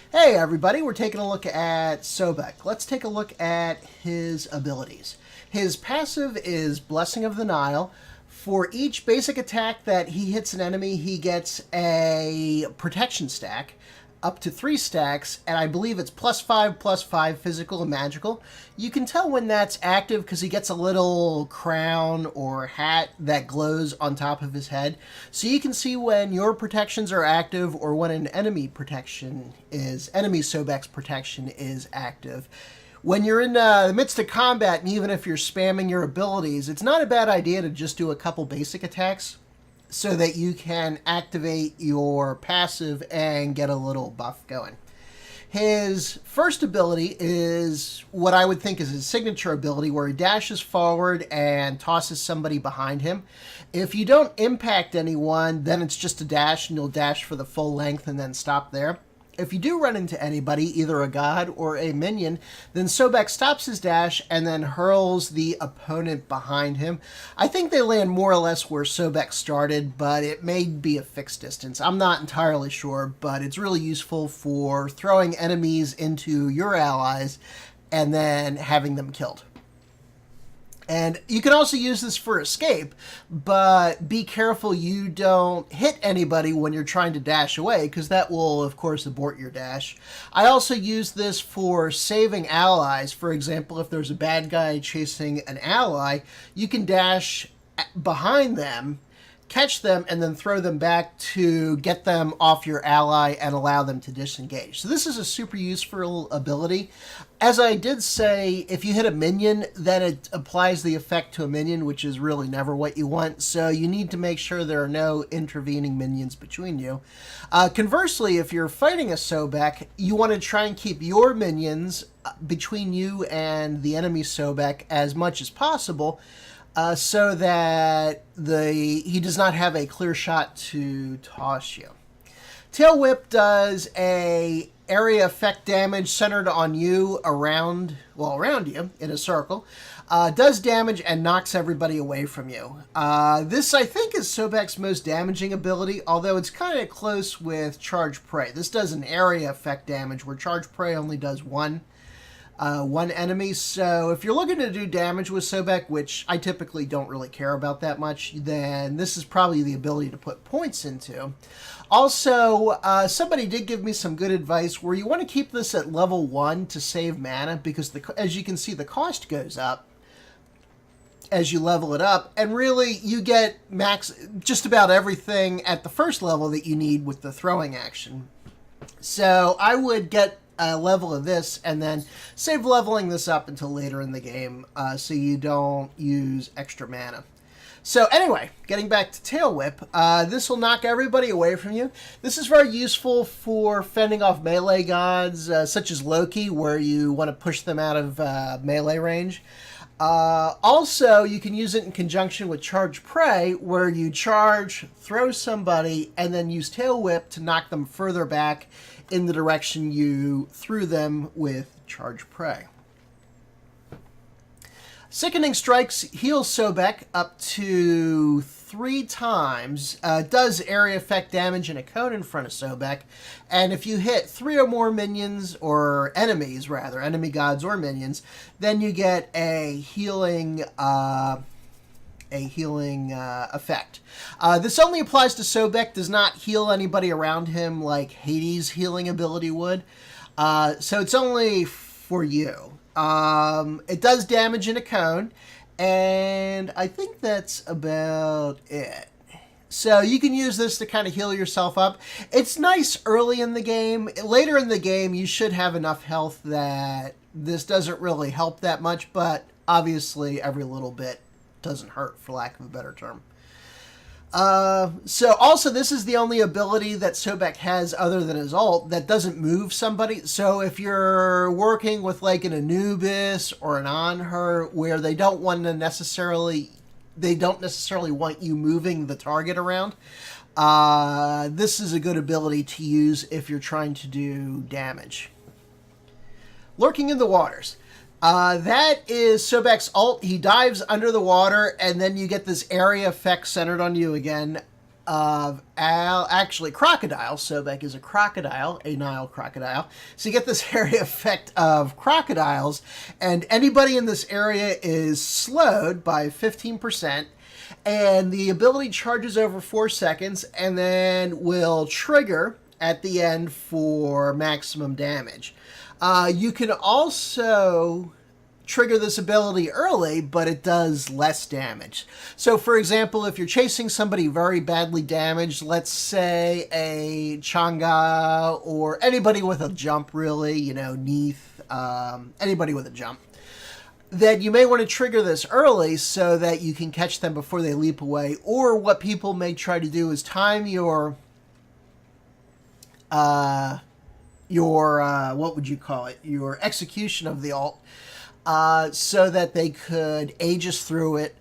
Hey everybody, we're taking a look at Sobek. Let's take a look at his abilities. His passive is Blessing of the Nile. For each basic attack that he hits an enemy, he gets a protection stack, up to 3 stacks, and I believe it's +5/+5 physical and magical. You can tell when that's active because he gets a little crown or hat that glows on top of his head. So you can see when your protections are active or when an enemy Sobek's protection is active. When you're in the midst of combat, and even if you're spamming your abilities, it's not a bad idea to just do a couple basic attacks so that you can activate your passive and get a little buff going. His first ability is what I would think is his signature ability, where he dashes forward and tosses somebody behind him. If you don't impact anyone, then it's just a dash, and you'll dash for the full length and then stop there. If you do run into anybody, either a god or a minion, then Sobek stops his dash and then hurls the opponent behind him. I think they land more or less where Sobek started, but it may be a fixed distance. I'm not entirely sure, but it's really useful for throwing enemies into your allies and then having them killed. And you can also use this for escape, but be careful you don't hit anybody when you're trying to dash away, because that will, of course, abort your dash. I also use this for saving allies. For example, if there's a bad guy chasing an ally, you can dash behind them, catch them, and then throw them back to get them off your ally and allow them to disengage. So this is a super useful ability. As I did say, if you hit a minion, then it applies the effect to a minion, which is really never what you want. So you need to make sure there are no intervening minions between you. Conversely, if you're fighting a Sobek, you want to try and keep your minions between you and the enemy Sobek as much as possible, so that he does not have a clear shot to toss you. Tail Whip does a area effect damage centered on you around you in a circle. Does damage and knocks everybody away from you. This, I think, is Sobek's most damaging ability, although it's kind of close with Charge Prey. This does an area effect damage, where Charge Prey only does one enemy. So if you're looking to do damage with Sobek, which I typically don't really care about that much, then this is probably the ability to put points into. Also, somebody did give me some good advice where you want to keep this at level 1 to save mana, because as you can see, the cost goes up as you level it up, and really you get just about everything at the first level that you need with the throwing action. So I would get a level of this and then save leveling this up until later in the game, so you don't use extra mana. So anyway, getting back to Tail Whip, this will knock everybody away from you. This is very useful for fending off melee gods, such as Loki, where you want to push them out of melee range. Also, you can use it in conjunction with Charge Prey, where you charge, throw somebody, and then use Tail Whip to knock them further back in the direction you threw them with Charge Prey. Sickening Strikes heals Sobek up to 3 times, does area effect damage in a cone in front of Sobek, and if you hit 3 or more minions, or enemies rather, enemy gods or minions, then you get a healing effect. This only applies to Sobek, does not heal anybody around him like Hades' healing ability would, so it's only for you. It does damage in a cone, and I think that's about it. So you can use this to kind of heal yourself up. It's nice early in the game. Later in the game, you should have enough health that this doesn't really help that much, but obviously every little bit doesn't hurt, for lack of a better term. So also, this is the only ability that Sobek has other than his ult that doesn't move somebody. So if you're working with like an Anubis or an Anhur, where they don't necessarily want you moving the target around, this is a good ability to use if you're trying to do damage. Lurking in the Waters. That is Sobek's ult. He dives under the water, and then you get this area effect centered on you again. of actually crocodile. Sobek is a crocodile, a Nile crocodile. So you get this area effect of crocodiles, and anybody in this area is slowed by 15%. And the ability charges over 4 seconds and then will trigger at the end for maximum damage. You can also trigger this ability early, but it does less damage. So for example, if you're chasing somebody very badly damaged, let's say a Changa or anybody with a jump, really, you know, Neath, anybody with a jump, then you may want to trigger this early so that you can catch them before they leap away. Or what people may try to do is time your what would you call it? Your execution of the ult, so that they could Aegis through it.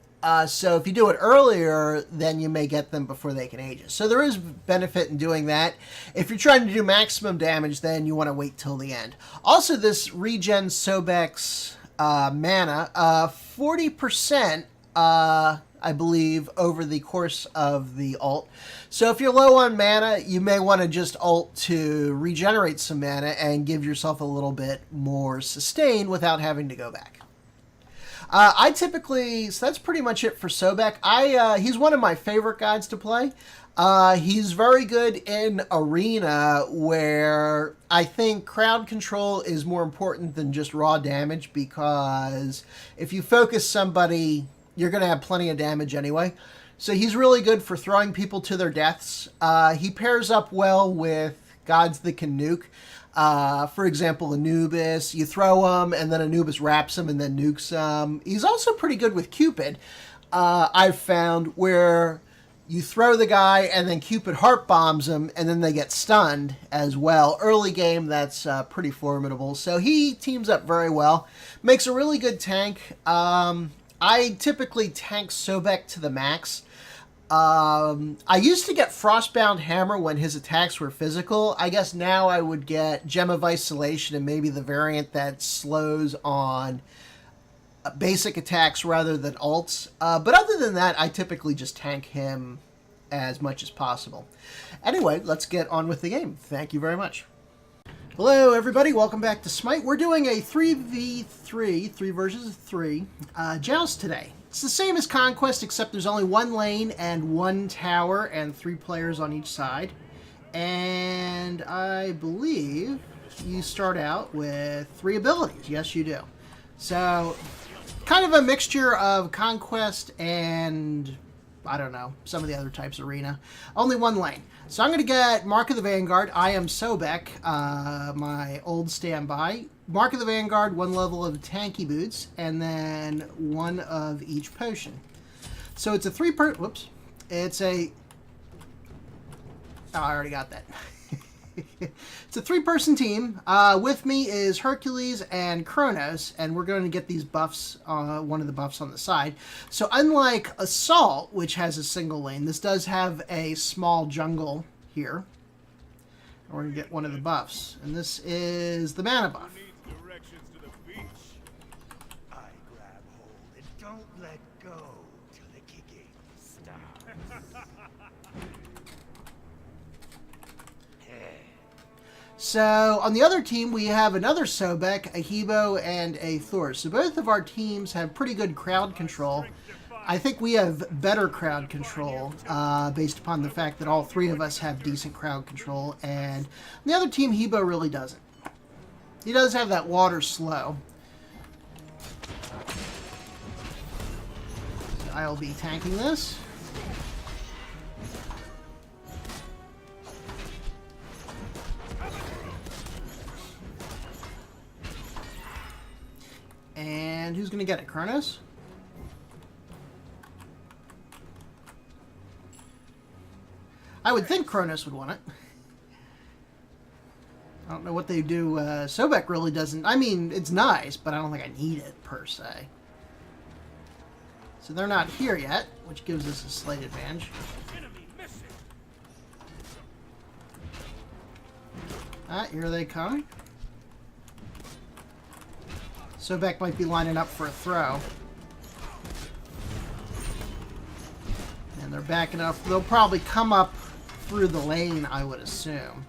So if you do it earlier, then you may get them before they can Aegis. So there is benefit in doing that. If you're trying to do maximum damage, then you want to wait till the end. Also, this regens Sobek's mana 40%, I believe, over the course of the ult. So if you're low on mana, you may want to just ult to regenerate some mana and give yourself a little bit more sustain without having to go back. I typically, so that's pretty much it for Sobek. He's one of my favorite guides to play. He's very good in arena, where I think crowd control is more important than just raw damage, because if you focus somebody, you're going to have plenty of damage anyway. So he's really good for throwing people to their deaths. He pairs up well with gods that can nuke. For example, Anubis. You throw him, and then Anubis wraps him and then nukes him. He's also pretty good with Cupid, I've found, where you throw the guy and then Cupid heart bombs him, and then they get stunned as well. Early game, that's pretty formidable. So he teams up very well. Makes a really good tank. I typically tank Sobek to the max. I used to get Frostbound Hammer when his attacks were physical. I guess now I would get Gem of Isolation and maybe the variant that slows on basic attacks rather than ults. But other than that, I typically just tank him as much as possible. Anyway, let's get on with the game. Thank you very much. Hello everybody, welcome back to Smite. We're doing a 3v3, 3 versus 3, Joust today. It's the same as Conquest, except there's only 1 lane and 1 tower and 3 players on each side. And I believe you start out with 3 abilities. Yes, you do. So, kind of a mixture of Conquest and, I don't know, some of the other types of arena. Only 1 lane. So I'm going to get Mark of the Vanguard. I am Sobek, my old standby. Mark of the Vanguard, 1 level of tanky boots, and then 1 of each potion. So it's a 3-per... Whoops. It's a... Oh, I already got that. It's a 3-person team. With me is Hercules and Kronos, and we're going to get these buffs, one of the buffs on the side. So unlike Assault, which has a single lane, this does have a small jungle here. We're going to get one of the buffs, and this is the mana buff. I grab hold and don't let go till the kicking stops. So, on the other team, we have another Sobek, a Hebo, and a Thor. So both of our teams have pretty good crowd control. I think we have better crowd control, based upon the fact that all 3 of us have decent crowd control, and the other team, Hebo, really doesn't. He does have that water slow. So I'll be tanking this. And who's going to get it? Kronos? I would think Kronos would want it. I don't know what they do. Sobek really doesn't. I mean, it's nice, but I don't think I need it, per se. So they're not here yet, which gives us a slight advantage. Here they come. Sobek might be lining up for a throw. And they're backing up. They'll probably come up through the lane, I would assume.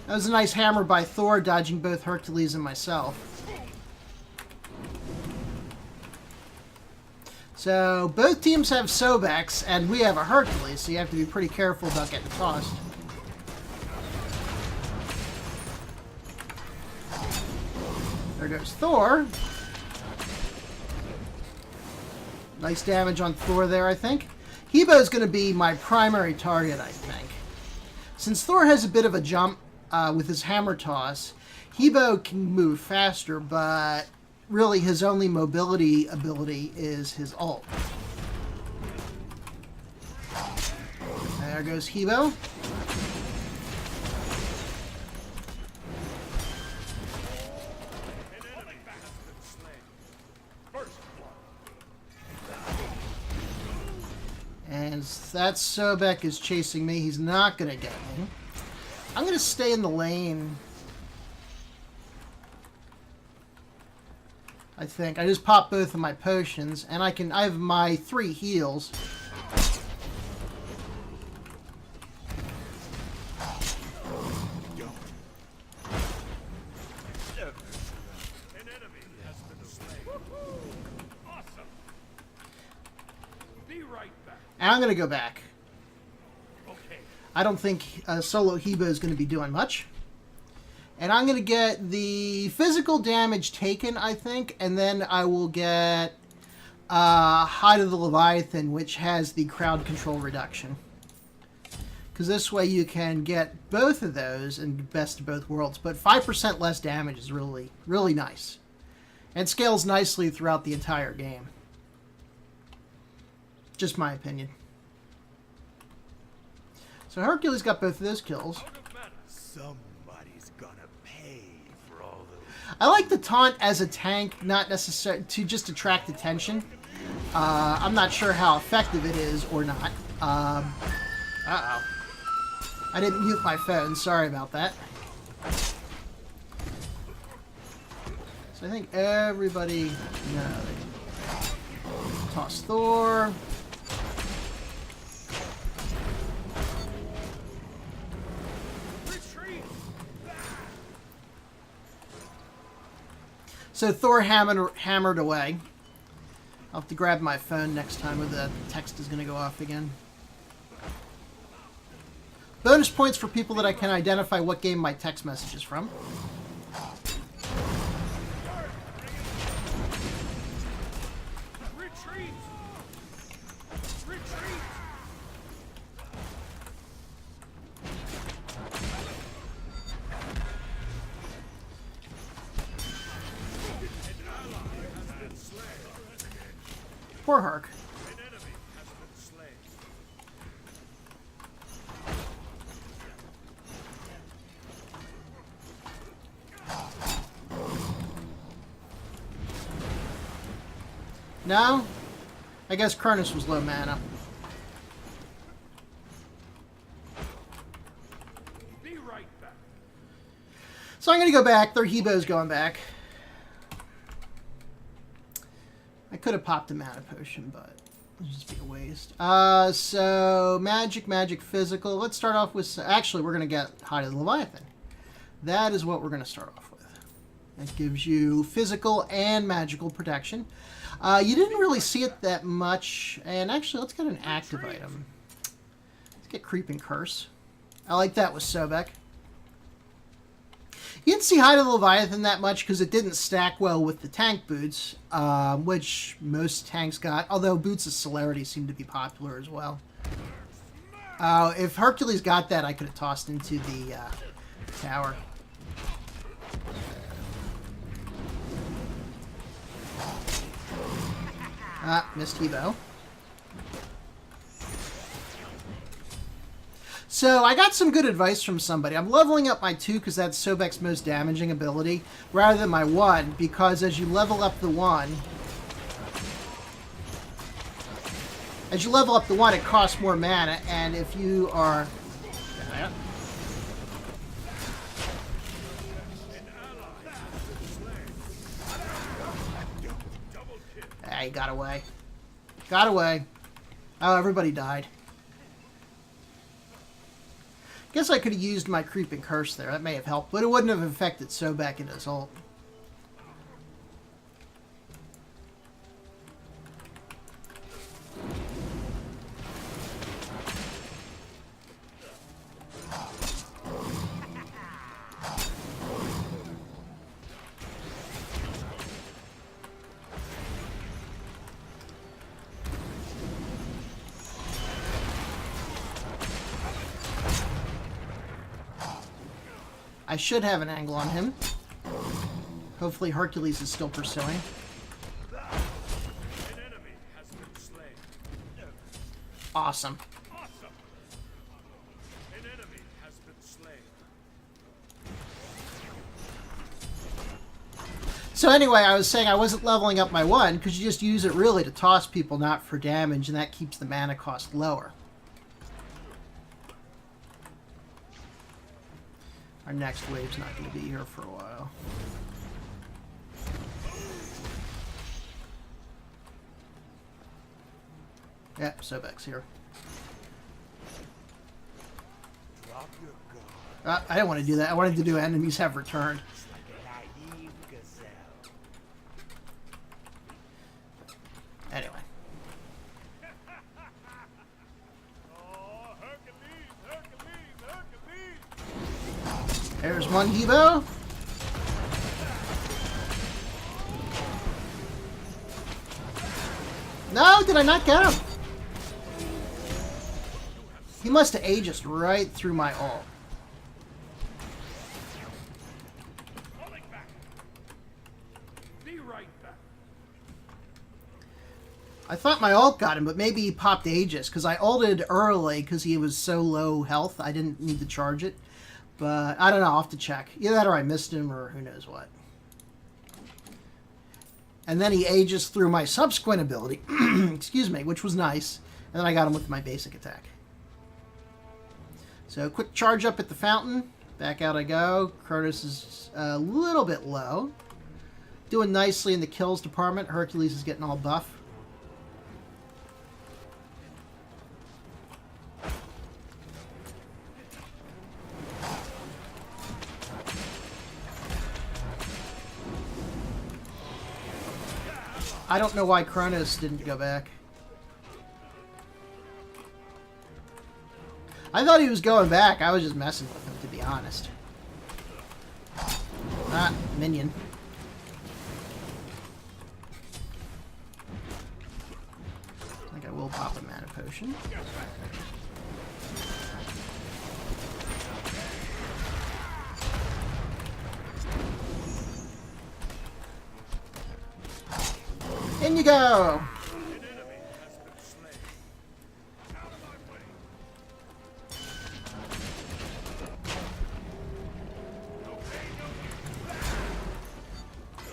That was a nice hammer by Thor, dodging both Hercules and myself. So, both teams have Sobeks, and we have a Hercules, so you have to be pretty careful about getting tossed. There goes Thor. Nice damage on Thor there, I think. Hebo's going to be my primary target, I think. Since Thor has a bit of a jump with his hammer toss, Hebo can move faster, but really his only mobility ability is his ult. There goes Hebo. And that Sobek is chasing me. He's not going to get me. I'm going to stay in the lane. I think. I just popped both of my potions, and I have my 3 heals. And I'm going to go back. I don't think solo Hebo is going to be doing much. And I'm going to get the physical damage taken, I think, and then I will get Hide of the Leviathan, which has the crowd control reduction. Because this way you can get both of those and best of both worlds. But 5% less damage is really, really nice. And scales nicely throughout the entire game. Just my opinion. So Hercules got both of those kills. Somebody's gonna pay for all those. I like the taunt as a tank, not necessarily to just attract attention. I'm not sure how effective it is or not. Uh-oh. I didn't mute my phone. Sorry about that. So I think everybody... No. Toss Thor. So Thor hammered away. I'll have to grab my phone next time or the text is going to go off again. Bonus points for people that I can identify what game my text message is from. Poor Herc. No? I guess Cronus was low mana. Be right back. So I'm going to go back. Their Hebo's going back. I could have popped a mana potion, but it would just be a waste. So magic, physical. Let's start off with... Actually, we're going to get Hide of the Leviathan. That is what we're going to start off with. That gives you physical and magical protection. You didn't really see it that much. And actually, let's get an active item. Let's get Creeping Curse. I like that with Sobek. You didn't see Hide of the Leviathan that much because it didn't stack well with the tank boots, which most tanks got, although boots of celerity seem to be popular as well. If Hercules got that, I could have tossed into the tower. Missed Hebo. So, I got some good advice from somebody. I'm leveling up my 2 because that's Sobek's most damaging ability, rather than my 1, because as you level up the 1, it costs more mana, and if you are... he got away. Got away. Oh, everybody died. Guess I could have used my Creeping Curse there. That may have helped, but it wouldn't have affected Sobek and his ult. I should have an angle on him. Hopefully Hercules is still pursuing. An enemy has been slain. Awesome. Awesome. An enemy has been slain. So anyway, I was saying I wasn't leveling up my 1 because you just use it really to toss people, not for damage, and that keeps the mana cost lower. Our next wave's not going to be here for a while. Yep, Sobek's here. Drop your guard. I didn't want to do that. I wanted to do enemies have returned. It's like a naive gazelle. Anyway. Oh, Hercules, Hercules, Hercules! There's one Devo. No, did I not get him? He must have Aegis right through my ult. Falling back. Be right back. I thought my ult got him, but maybe he popped Aegis, because I ulted early because he was so low health, I didn't need to charge it. But I don't know, I'll have to check. Either that or I missed him, or who knows what. And then he Aegis through my subsequent ability, excuse me, which was nice. And then I got him with my basic attack. So quick charge up at the fountain. Back out I go. Kronos is a little bit low. Doing nicely in the kills department. Hercules is getting all buff. I don't know why Kronos didn't go back. I thought he was going back. I was just messing with him, to be honest. Ah, minion. I think I will pop a mana potion. In you go!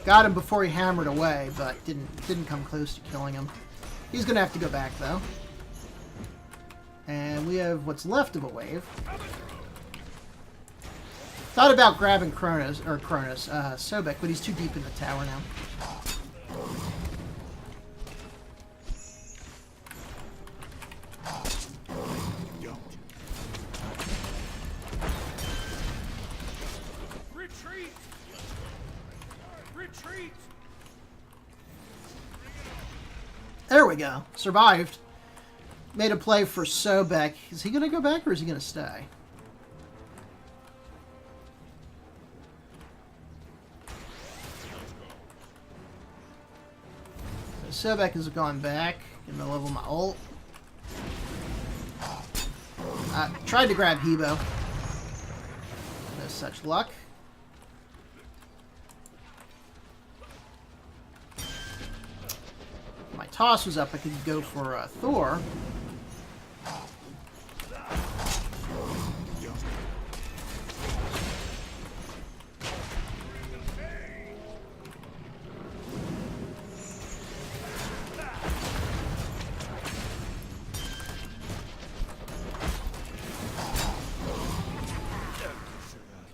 Got him before he hammered away, but didn't come close to killing him. He's gonna have to go back though. And we have what's left of a wave. Thought about grabbing Sobek, but he's too deep in the tower now. Retreat! Retreat! There we go. Survived. Made a play for Sobek. Is he going to go back or is he going to stay? So Sobek has gone back. Gonna level my ult. Tried to grab Hebo. No such luck. My toss was up. I could go for Thor.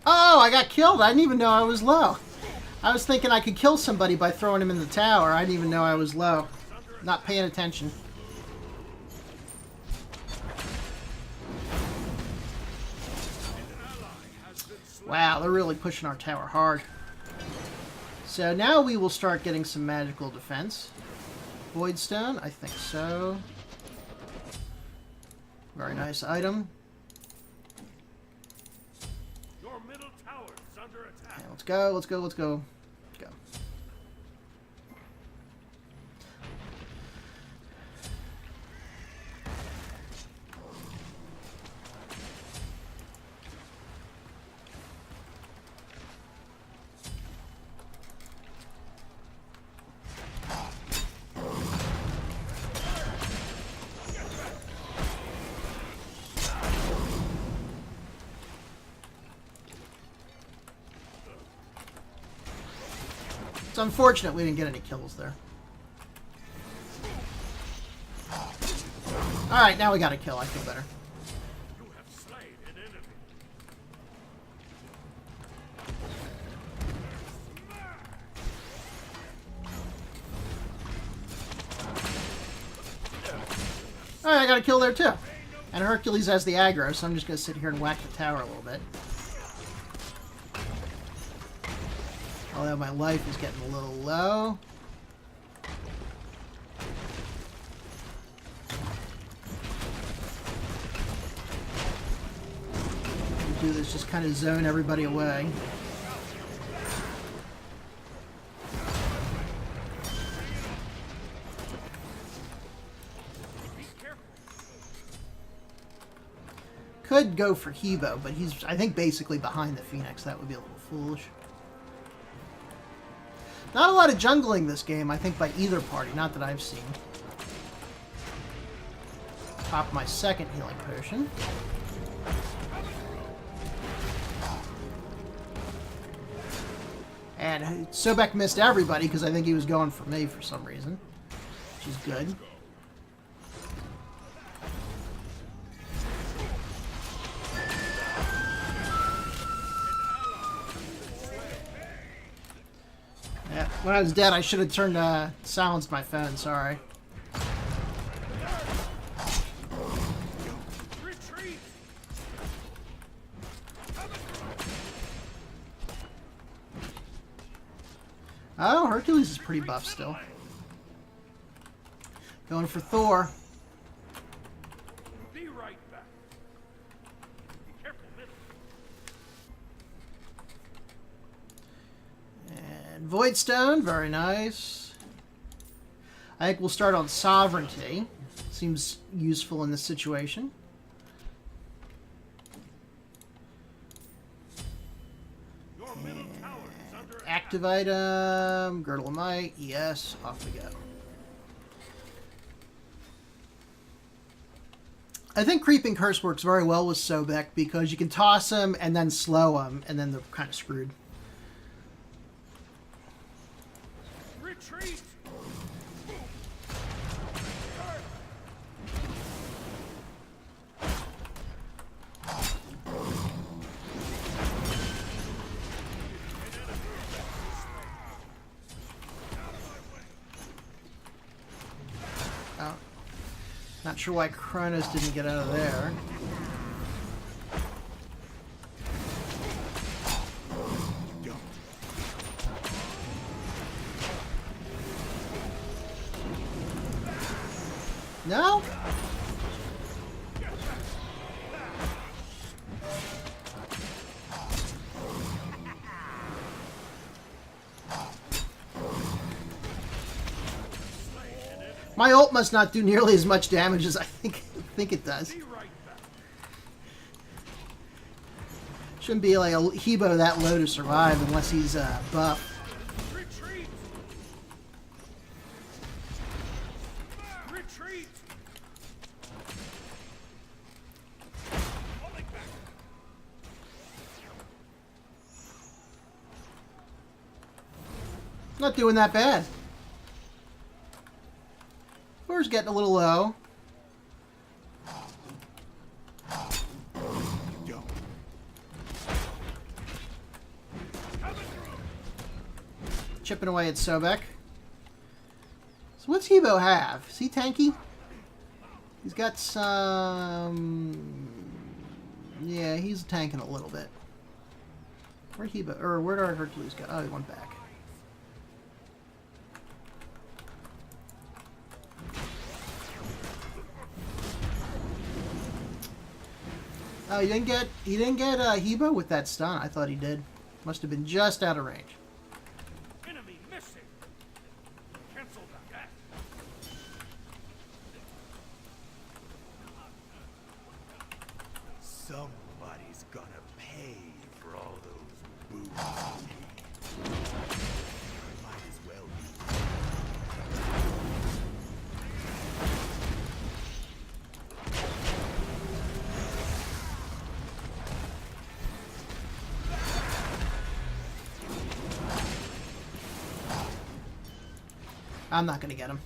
Oh, I got killed. I didn't even know I was low. I was thinking I could kill somebody by throwing him in the tower. I didn't even know I was low. not paying attention. Wow, they're really pushing our tower hard. So now we will start getting some magical defense. Voidstone, I think so. Very nice item. Your middle tower is under attack. Okay, let's go, let's go, let's go. Go. It's unfortunate we didn't get any kills there. Alright, now we got a kill. I feel better. You have slain an enemy. Alright, I got a kill there too. And Hercules has the aggro, so I'm just going to sit here and whack the tower a little bit. Although my life is getting a little low. Do this, just kind of zone everybody away. Could go for Hebo, but he's, I think, basically behind the Phoenix. That would be a little foolish. Not a lot of jungling this game, I think, by either party. Not that I've seen. Pop my second healing potion. And Sobek missed everybody because I think he was going for me for some reason. Which is good. Yeah, when I was dead, I should have turned silenced my phone. Sorry. Retreat. Oh, Hercules is pretty buff still. Going for Thor. Be right back. Be careful, middle. And Voidstone, very nice. I think we'll start on Sovereignty. Seems useful in this situation. Your middle tower is under attack. Active item, Girdle of Might, yes, off we go. I think Creeping Curse works very well with Sobek because you can toss him and then slow him, and then they're kind of screwed. Retreat. Oh. Not sure why Kronos didn't get out of there. No? My ult must not do nearly as much damage as I think it does. Be right back. Shouldn't be like a Hebo that low to survive unless he's buff. Retreat. Retreat. Falling back. Not doing that bad. Thor's getting a little low. Chipping away at Sobek. So what's Hebo have? Is he tanky? He's got some... Yeah, he's tanking a little bit. Where'd Hebo... Or where did our Hercules go? Oh, he went back. Oh, he didn't get Hebo with that stun. I thought he did. Must have been just out of range. Enemy missing. Cancel that. Somebody's gonna pay for all those booze. Might as well be. I'm not going to get him.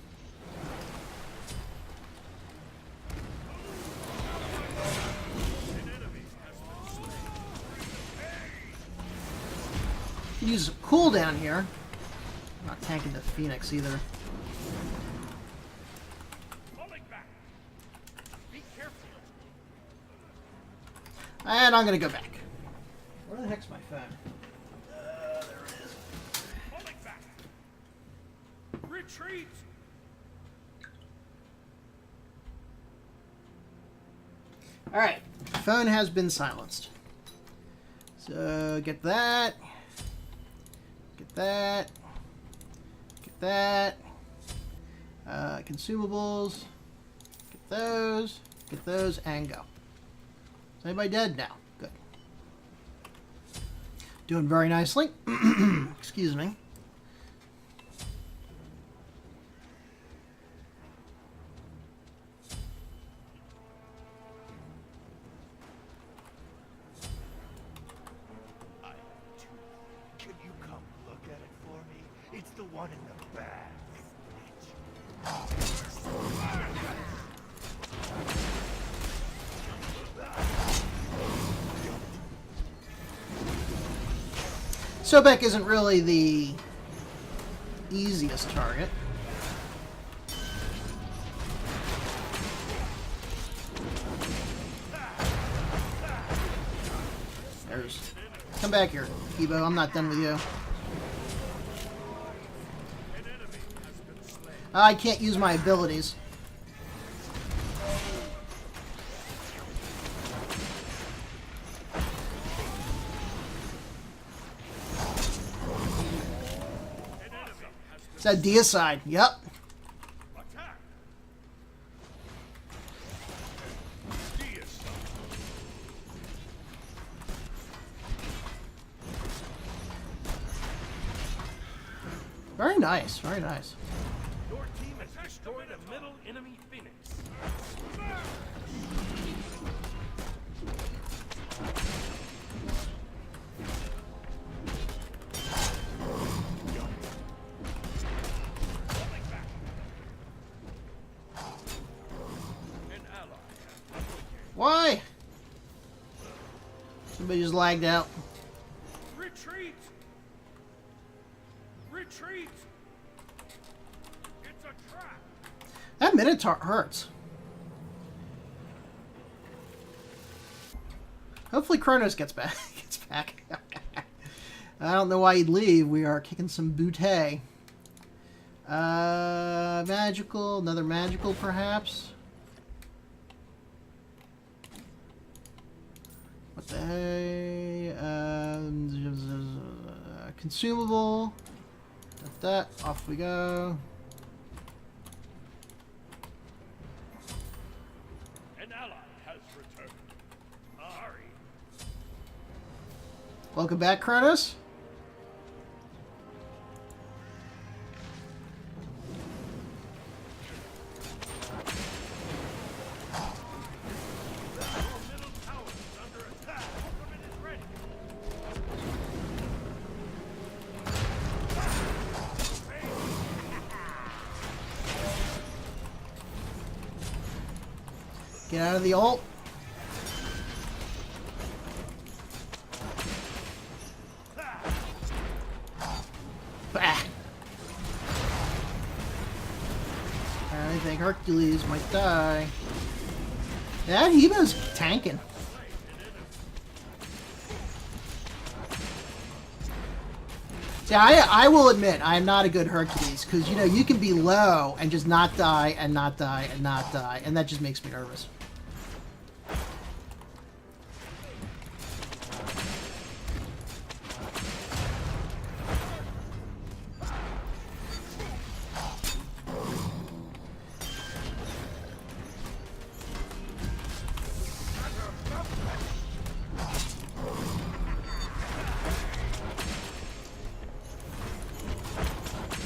Use a cooldown here. I'm not tanking the Phoenix either. Be careful. And I'm going to go back. Where the heck's my phone? There it is. Falling back. Retreat. Alright. Phone has been silenced. So, get that. Get that. Get that. Consumables. Get those, and go. Is anybody dead now? Good. Doing very nicely. Excuse me. Can you come look at it for me? It's the one in the bag. Sobek isn't really the easiest target. There's... Come back here, Hebo. I'm not done with you. I can't use my abilities. It's that deicide. Yep. Attack. Very nice. Very nice. Your team has destroyed a middle enemy Phoenix. Why? Somebody just lagged out. Retreat! Retreat! It's a trap! That Minotaur hurts. Hopefully Kronos gets back. I don't know why he'd leave. We are kicking some bootay. Magical. Another magical, perhaps. What the hey? Consumable. Got that. Off we go. An ally has returned. Hurry. Welcome back, Kronos. Get out of the ult. Bah. think Hercules might die. Yeah, Hebo's tanking. Yeah, I will admit, I am not a good Hercules, because, you know, you can be low and just not die, and not die, and not die, and that just makes me nervous.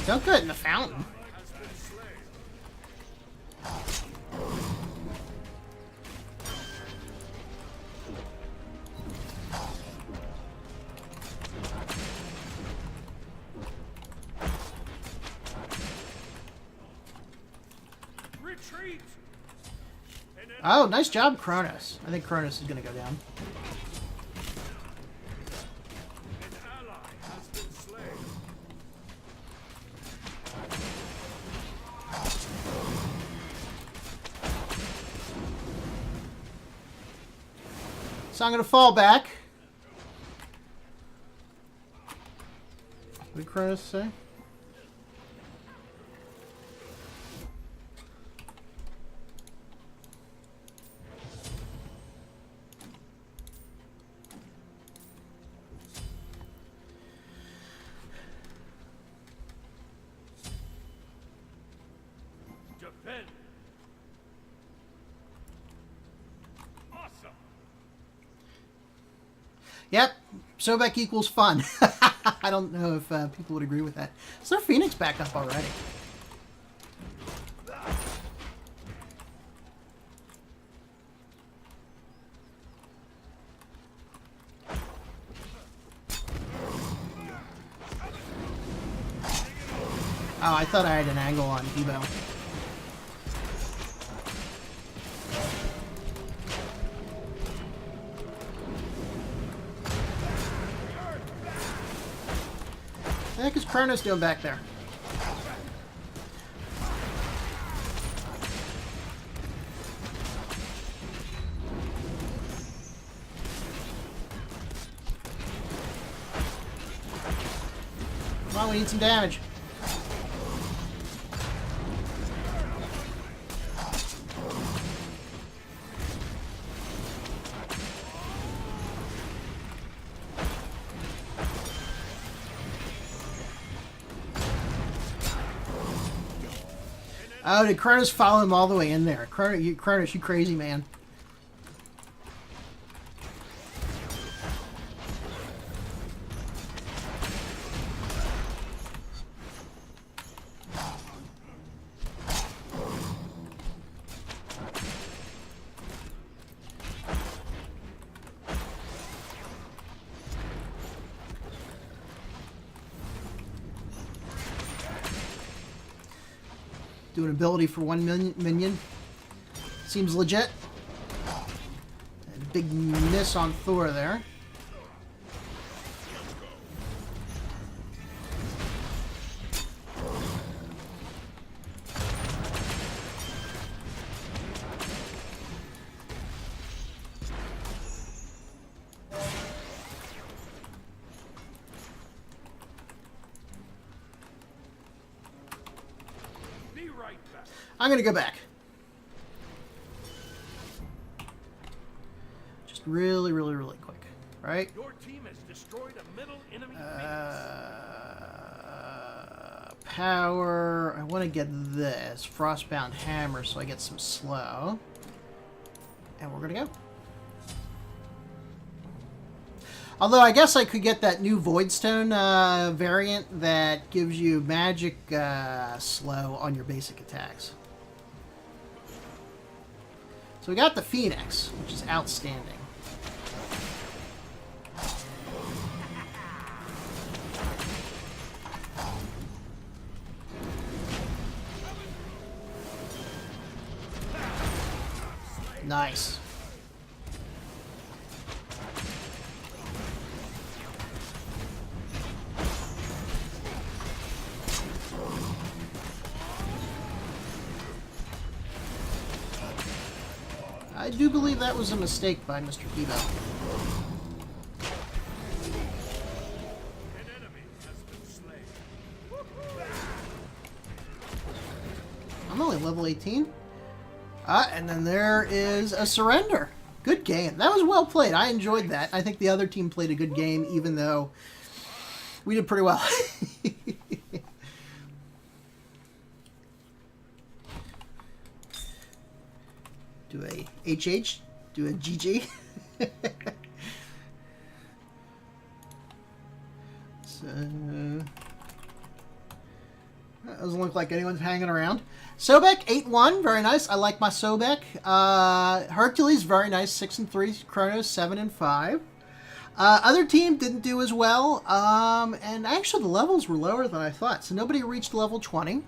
Don't go in the fountain. Retreat! Oh, nice job, Kronos. I think Kronos is going to go down. An ally has been slain. So I'm going to fall back. What did Kronos say? Defend. Awesome. Yep, Sobek equals fun. I don't know if people would agree with that. Is their Phoenix back up already? Oh, I thought I had an angle on Hebo. What the heck is Kronos doing back there? Come on, we need some damage. Oh, did Kronos follow him all the way in there? Kronos, you crazy man. Do an ability for one minion. Seems legit. And a big miss on Thor there. Be right back. I'm gonna go back. Just really, really, really quick. Right? Your team has destroyed a middle enemy Power. I want to get this. Frostbound Hammer so I get some slow. And we're gonna go. Although I guess I could get that new Voidstone variant that gives you magic slow on your basic attacks. So we got the Phoenix, which is outstanding. Nice. I do believe that was a mistake by Mr. Hebo. An enemy has been slain. I'm only level 18. And then there is a surrender. Good game. That was well played. I enjoyed that. I think the other team played a good game, even though we did pretty well. Do a HH. Do a GG. So... that doesn't look like anyone's hanging around. Sobek, 8-1. Very nice. I like my Sobek. Hercules, very nice. 6-3. Kronos, 7-5. Other team didn't do as well. And actually, the levels were lower than I thought. So nobody reached level 20.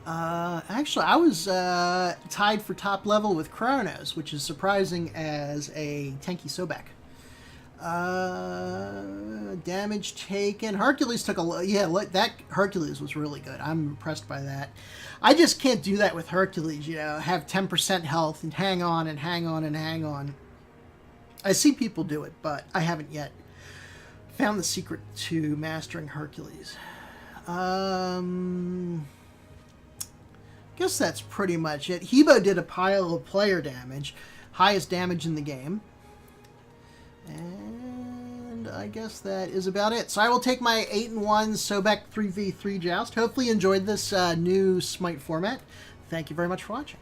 Actually, I was tied for top level with Kronos, which is surprising as a tanky Sobek. Damage taken. Hercules took a... yeah, that Hercules was really good. I'm impressed by that. I just can't do that with Hercules, you know. Have 10% health and hang on and hang on and hang on. I see people do it, but I haven't yet found the secret to mastering Hercules. Guess that's pretty much it. Hebo did a pile of player damage. Highest damage in the game. And I guess that is about it. So I will take my 8-1 Sobek 3v3 Joust. Hopefully you enjoyed this new Smite format. Thank you very much for watching.